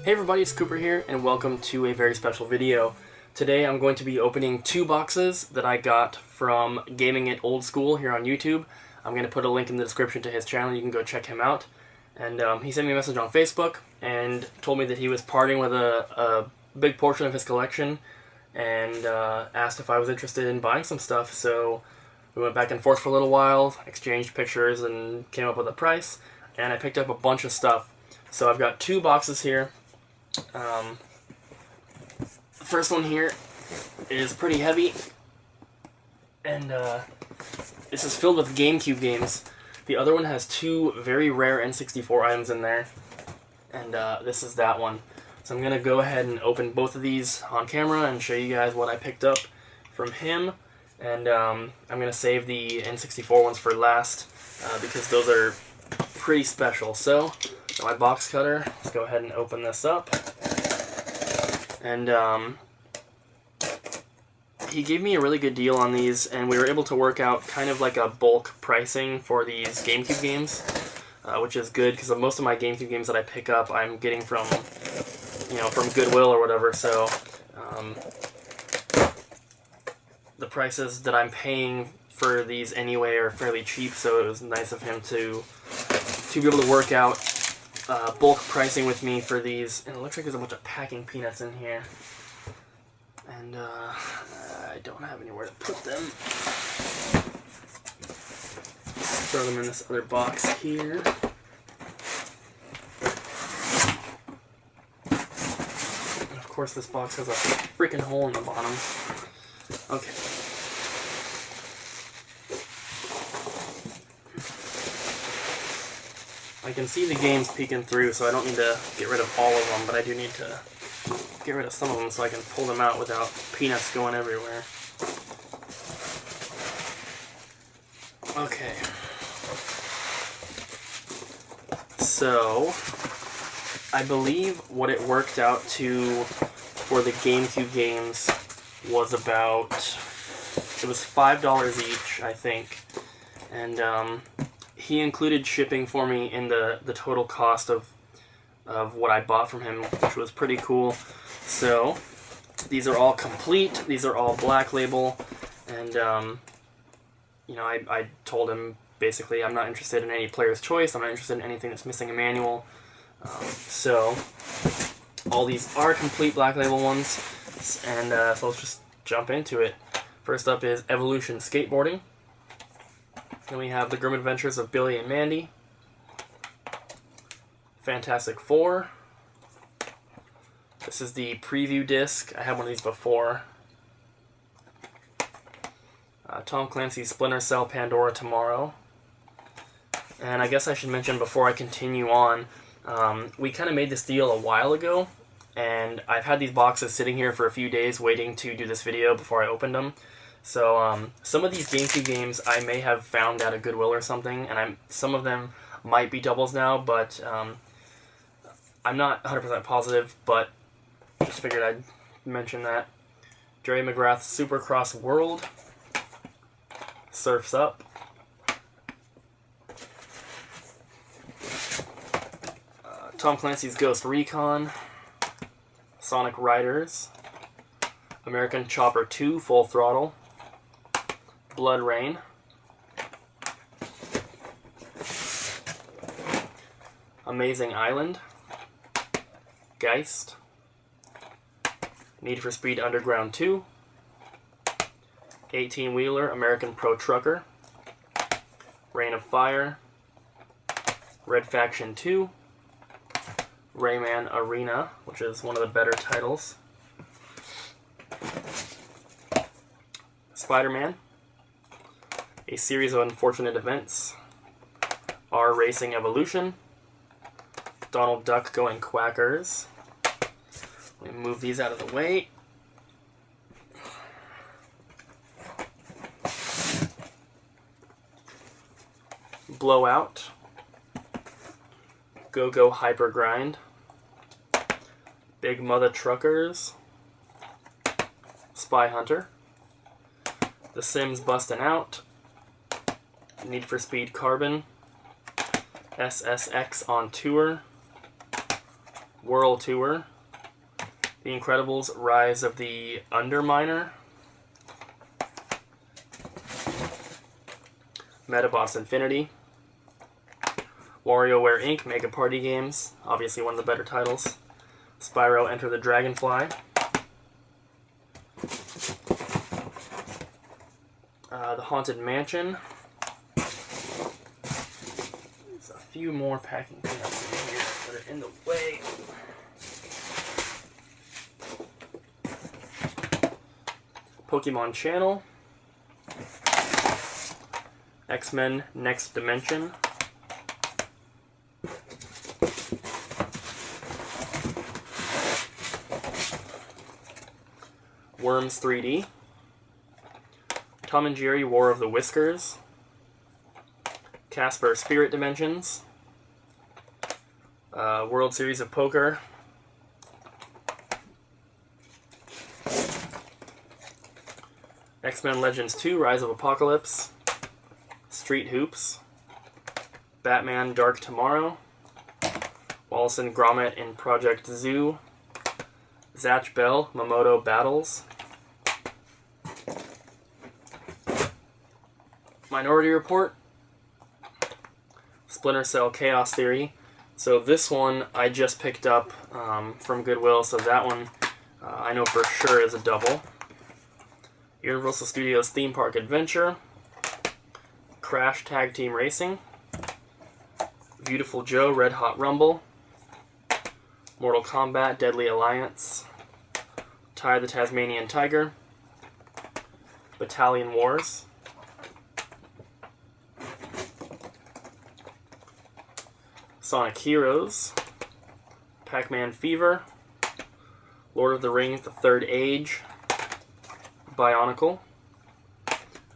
Hey everybody, it's Cooper here, and welcome to a very special video. Today I'm going to be opening two boxes that I got from GamingItOldSchool here on YouTube. I'm going to put a link in the description to his channel, you can go check him out. And he sent me a message on Facebook and told me that he was parting with a big portion of his collection and asked if I was interested in buying some stuff. So we went back and forth for a little while, exchanged pictures, and came up with a price. And I picked up a bunch of stuff. So I've got two boxes here. The first one here is pretty heavy, and this is filled with GameCube games. The other one has two very rare N64 items in there, and this is that one. So I'm going to go ahead and open both of these on camera and show you guys what I picked up from him, and I'm going to save the N64 ones for last because those are pretty special. So my box cutter, let's go ahead and open this up. And he gave me a really good deal on these, and we were able to work out kind of like a bulk pricing for these GameCube games, which is good because most of my GameCube games that I pick up I'm getting from, from Goodwill or whatever. So the prices that I'm paying for these anyway are fairly cheap, so it was nice of him to be able to work out bulk pricing with me for these. And it looks like there's a bunch of packing peanuts in here, and I don't have anywhere to put them. Throw them in this other box here. And of course this box has a freaking hole in the bottom. Okay. I can see the games peeking through, so I don't need to get rid of all of them, but I do need to get rid of some of them so I can pull them out without peanuts going everywhere. Okay. So, I believe what it worked out to for the GameCube games was about, it was $5 each, I think. And, he included shipping for me in the total cost of what I bought from him, which was pretty cool. So these are all complete. These are all black label, and I told him basically I'm not interested in any player's choice. I'm not interested in anything that's missing a manual. So all these are complete black label ones, and so let's just jump into it. First up is Evolution Skateboarding. Then we have The Grim Adventures of Billy and Mandy, Fantastic Four. This is the preview disc. I had one of these before. Tom Clancy's Splinter Cell Pandora Tomorrow. And I guess I should mention before I continue on, we kind of made this deal a while ago, and I've had these boxes sitting here for a few days waiting to do this video before I opened them. So some of these GameCube games I may have found at a Goodwill or something, and some of them might be doubles now, but I'm not 100% positive, but just figured I'd mention that. Jerry McGrath's Supercross World, Surf's Up, Tom Clancy's Ghost Recon, Sonic Riders, American Chopper 2 Full Throttle, Blood Rain, Amazing Island, Geist, Need for Speed Underground 2, 18-Wheeler American Pro Trucker, Reign of Fire, Red Faction 2, Rayman Arena, which is one of the better titles, Spider-Man, A Series of Unfortunate Events, R Racing Evolution, Donald Duck Going Quackers. Let me move these out of the way. Blowout, Go-Go Hyper Grind, Big Mother Truckers, Spy Hunter, The Sims Bustin' Out, Need for Speed Carbon, SSX on Tour, World Tour, The Incredibles, Rise of the Underminer, Metabots Infinity, WarioWare Inc. Mega Party Games, obviously one of the better titles, Spyro Enter the Dragonfly, The Haunted Mansion. There's a few more packing peanuts in here that are in the way. Pokemon Channel, X-Men Next Dimension, Worms 3D, Tom and Jerry War of the Whiskers, Casper Spirit Dimensions, World Series of Poker, X-Men Legends 2 Rise of Apocalypse, Street Hoops, Batman Dark Tomorrow, Wallace and Gromit in Project Zoo, Zatch Bell Mamoto Battles, Minority Report, Splinter Cell Chaos Theory. So this one I just picked up from Goodwill, so that one I know for sure is a double. Universal Studios Theme Park Adventure, Crash Tag Team Racing, Beautiful Joe Red Hot Rumble, Mortal Kombat Deadly Alliance, Ty the Tasmanian Tiger, Battalion Wars, Sonic Heroes, Pac-Man Fever, Lord of the Rings The Third Age, Bionicle,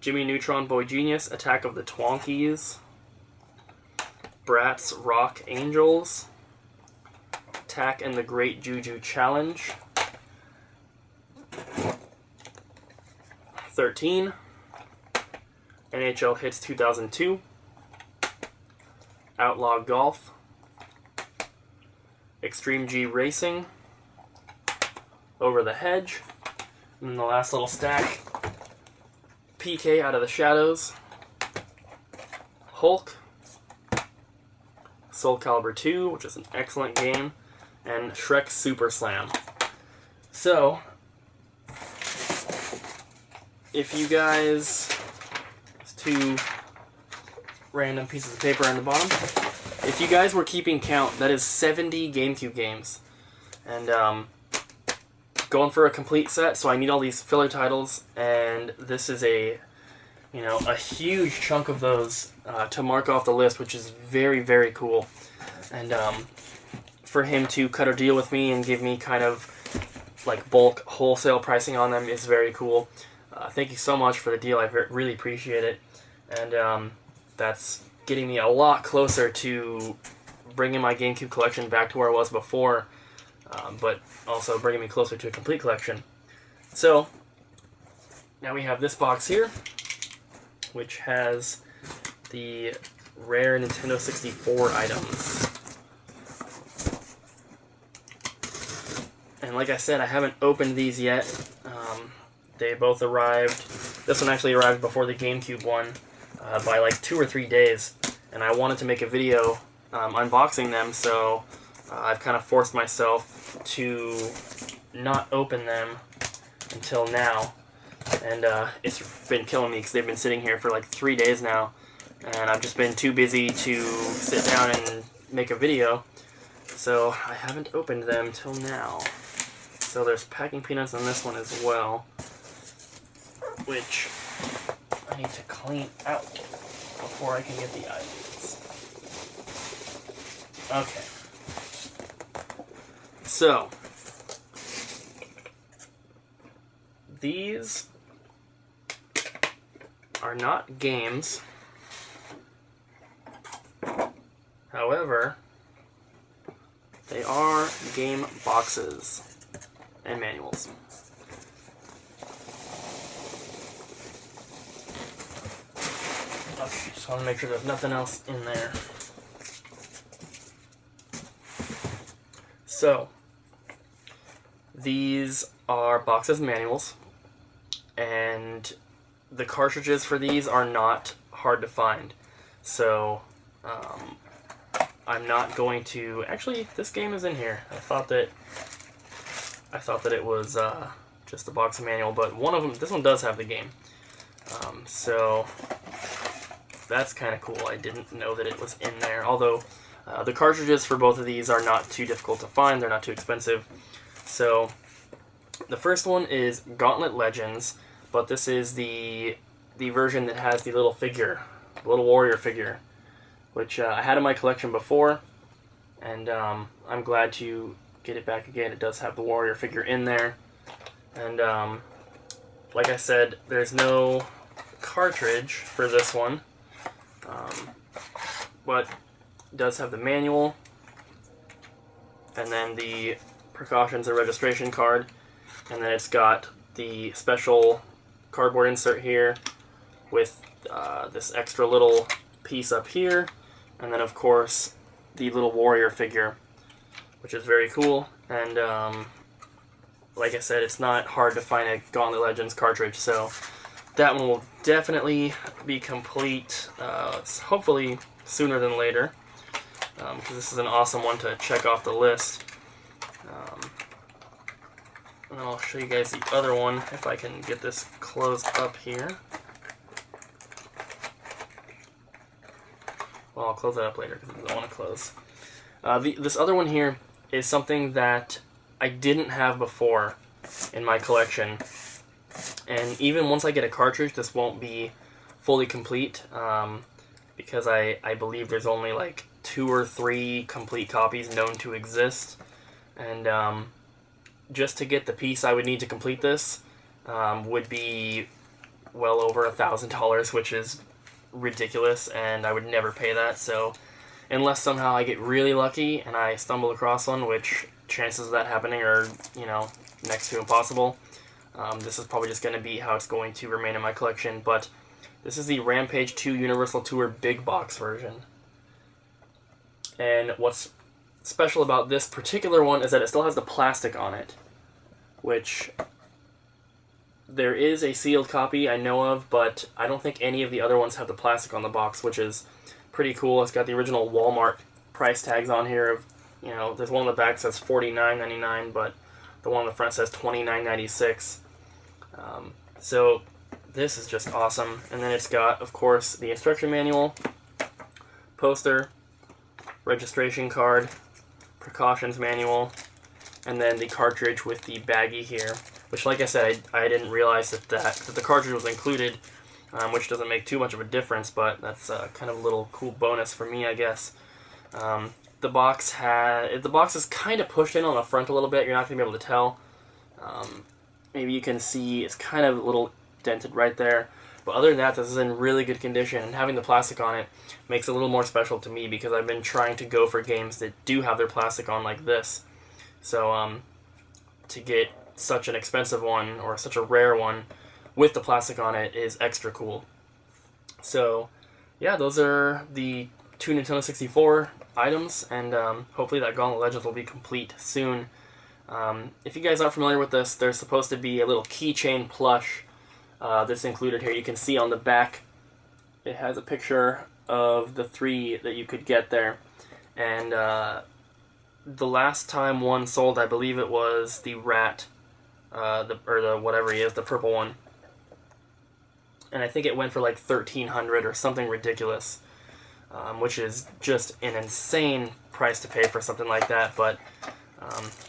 Jimmy Neutron Boy Genius Attack of the Twonkies, Bratz Rock Angels, Tak and the Great Juju Challenge, 13, NHL Hits 2002, Outlaw Golf, Extreme G Racing, Over the Hedge, and then the last little stack, PK Out of the Shadows, Hulk, Soul Calibur 2, which is an excellent game, and Shrek Super Slam. So, if you guys, there's two random pieces of paper on the bottom. If you guys were keeping count, that is 70 GameCube games. And going for a complete set, so I need all these filler titles, and this is a huge chunk of those to mark off the list, which is very, very cool. And for him to cut a deal with me and give me kind of like bulk wholesale pricing on them is very cool. Thank you so much for the deal. I really appreciate it. And that's getting me a lot closer to bringing my GameCube collection back to where it was before, but also bringing me closer to a complete collection. So, now we have this box here, which has the rare Nintendo 64 items. And like I said, I haven't opened these yet. They both arrived. This one actually arrived before the GameCube one by like 2 or 3 days, and I wanted to make a video unboxing them, so I've kind of forced myself to not open them until now, and it's been killing me because they've been sitting here for like 3 days now, and I've just been too busy to sit down and make a video, so I haven't opened them till now. So there's packing peanuts on this one as well, which I need to clean out before I can get the IDs. Okay. So, these are not games. However, they are game boxes and manuals. Okay, just want to make sure there's nothing else in there. So, these are boxes and manuals, and the cartridges for these are not hard to find. So, I'm not going to... Actually, this game is in here. I thought that it was just a box and manual, but one of them, this one does have the game. So that's kind of cool. I didn't know that it was in there. Although the cartridges for both of these are not too difficult to find. They're not too expensive. So the first one is Gauntlet Legends, but this is the version that has the little figure, the little warrior figure, which I had in my collection before, and I'm glad to get it back again. It does have the warrior figure in there, and like I said, there's no cartridge for this one, but it does have the manual, and then the precautions and registration card, and then it's got the special cardboard insert here with this extra little piece up here, and then of course the little warrior figure, which is very cool. And like I said, it's not hard to find a Gauntlet Legends cartridge, so that one will definitely be complete, hopefully sooner than later, because this is an awesome one to check off the list. And then I'll show you guys the other one, if I can get this closed up here. Well, I'll close that up later because I don't want to close. This other one here is something that I didn't have before in my collection. And even once I get a cartridge, this won't be fully complete, because I believe there's only like 2 or 3 complete copies known to exist. And just to get the piece I would need to complete this would be well over $1,000, which is ridiculous, and I would never pay that. So unless somehow I get really lucky and I stumble across one, which chances of that happening are, you know, next to impossible, this is probably just going to be how it's going to remain in my collection. But this is the Rampage 2 Universal Tour Big Box version. And what's special about this particular one is that it still has the plastic on it, which there is a sealed copy I know of, but I don't think any of the other ones have the plastic on the box, which is pretty cool. It's got the original Walmart price tags on here of, you know, there's one on the back that says $49.99, but the one on the front says $29.96. So this is just awesome. And then it's got, of course, the instruction manual, poster, registration card, precautions manual, and then the cartridge with the baggie here, which, like I said, I didn't realize that the cartridge was included, which doesn't make too much of a difference, but that's kind of a little cool bonus for me, I guess. The box is kind of pushed in on the front a little bit. You're not going to be able to tell. Maybe you can see it's kind of a little dented right there. But other than that, this is in really good condition, and having the plastic on it makes it a little more special to me because I've been trying to go for games that do have their plastic on like this. So to get such an expensive one, or such a rare one, with the plastic on it is extra cool. So yeah, those are the 2 Nintendo 64 items, and hopefully that Gauntlet Legends will be complete soon. If you guys aren't familiar with this, there's supposed to be a little keychain plush that's included here. You can see on the back it has a picture of the 3 that you could get there, and the last time one sold, I believe it was the rat, or the whatever he is, the purple one, and I think it went for like $1,300 or something ridiculous, which is just an insane price to pay for something like that. But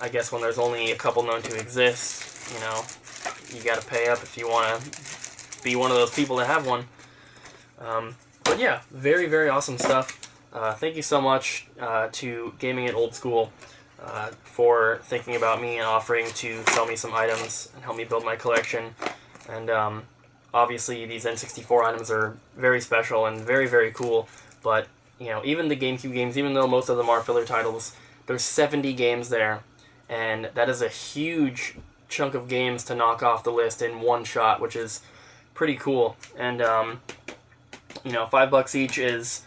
I guess when there's only a couple known to exist, you know, you got to pay up if you want to be one of those people that have one. But yeah, very, very awesome stuff. Thank you so much to Gaming It Old School for thinking about me and offering to sell me some items and help me build my collection. And obviously these N64 items are very special and very, very cool. But, you know, even the GameCube games, even though most of them are filler titles, there's 70 games there, and that is a huge chunk of games to knock off the list in one shot, which is pretty cool. And you know, $5 each is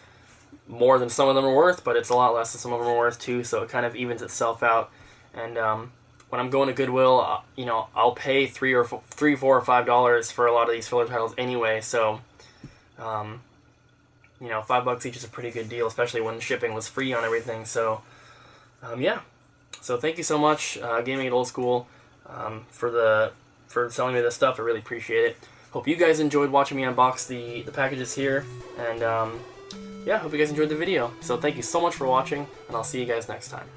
more than some of them are worth, but it's a lot less than some of them are worth too, so it kind of evens itself out. And when I'm going to Goodwill, you know, I'll pay $3, $4, or $5 for a lot of these filler titles anyway. So, you know, $5 each is a pretty good deal, especially when shipping was free on everything. So, yeah. So thank you so much, Gaming at Old School, for selling me this stuff. I really appreciate it. Hope you guys enjoyed watching me unbox the packages here, and yeah, hope you guys enjoyed the video. So thank you so much for watching, and I'll see you guys next time.